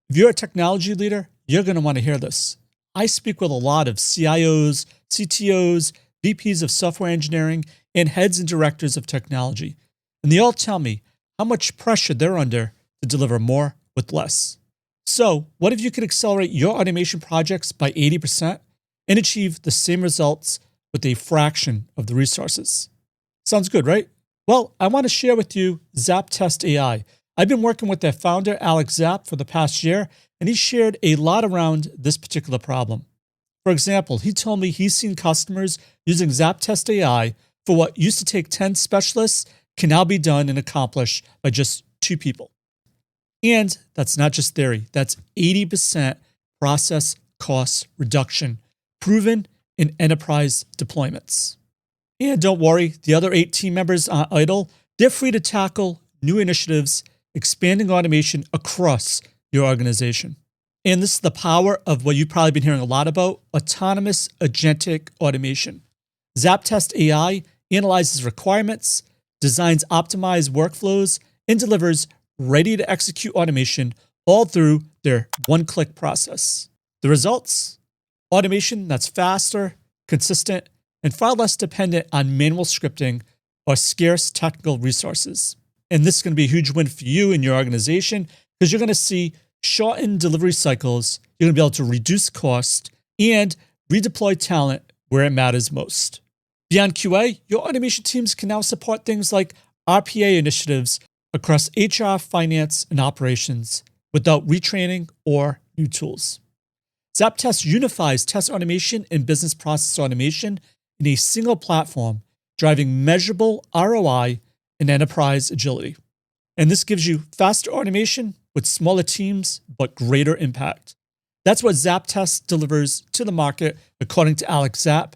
If you're a technology leader, you're going to want to hear this. I speak with a lot of CIOs, CTOs, VPs of software engineering, and heads and directors of technology. And they all tell me how much pressure they're under to deliver more with less. So, what if you could accelerate your automation projects by 80% and achieve the same results with a fraction of the resources? Sounds good, right? Well, I want to share with you ZapTest AI. I've been working with their founder, Alex Zapp, for the past year, and he shared a lot around this particular problem. For example, he told me he's seen customers using ZapTest AI for what used to take 10 specialists can now be done and accomplished by just 2 people. And that's not just theory. That's 80% process cost reduction, proven in enterprise deployments. And don't worry, the other 8 team members aren't idle. They're free to tackle new initiatives, expanding automation across your organization. And this is the power of what you've probably been hearing a lot about, autonomous agentic automation. ZapTest AI analyzes requirements, designs optimized workflows, and delivers ready-to-execute automation all through their one-click process. The results? Automation that's faster, consistent, and far less dependent on manual scripting or scarce technical resources. And this is going to be a huge win for you and your organization because you're going to see shortened delivery cycles, you're going to be able to reduce cost, and redeploy talent where it matters most. Beyond QA, your automation teams can now support things like RPA initiatives across HR, finance, and operations without retraining or new tools. ZapTest unifies test automation and business process automation in a single platform, driving measurable ROI and enterprise agility. And this gives you faster automation with smaller teams, but greater impact. That's what ZapTest delivers to the market, according to Alex Zapp,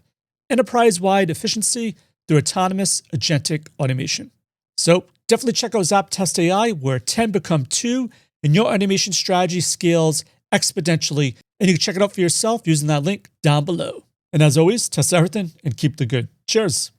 enterprise-wide efficiency through autonomous agentic automation. So definitely check out ZapTest AI, where 10 become 2, and your automation strategy scales exponentially. And you can check it out for yourself using that link down below. And as always, test everything and keep the good. Cheers.